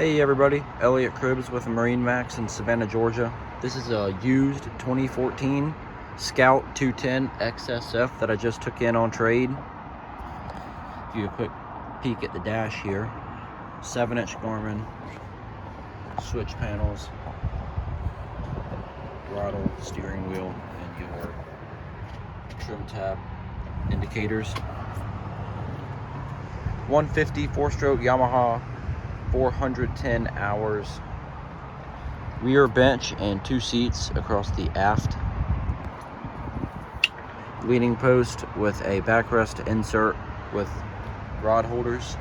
Hey everybody, Elliot Cribbs with MarineMax in Savannah, Georgia. This is a used 2014 Scout 210 XSF that I just took in on trade. Give you a quick peek at the dash here. 7-inch Garmin, switch panels, throttle, steering wheel, and your trim tab indicators. 150 4-stroke Yamaha, 410 hours, rear bench and 2 seats across the aft, leaning post with a backrest insert with rod holders,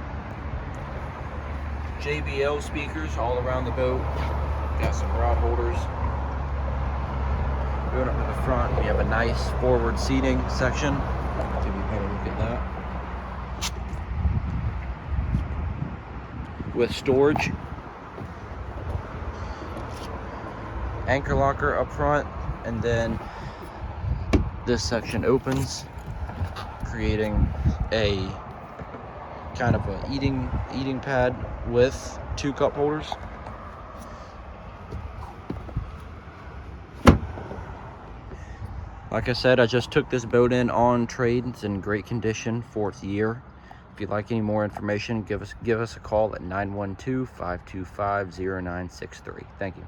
JBL speakers all around the boat, got some rod holders. Going up to the front, we have a nice forward seating section. Give you a better look at that. With storage, anchor locker up front, and then this section opens, creating a kind of a eating pad with 2 cup holders. Like I said, I just took this boat in on trade. It's in great condition for its year. If you'd like any more information, give us a call at 912-525-0963. Thank you.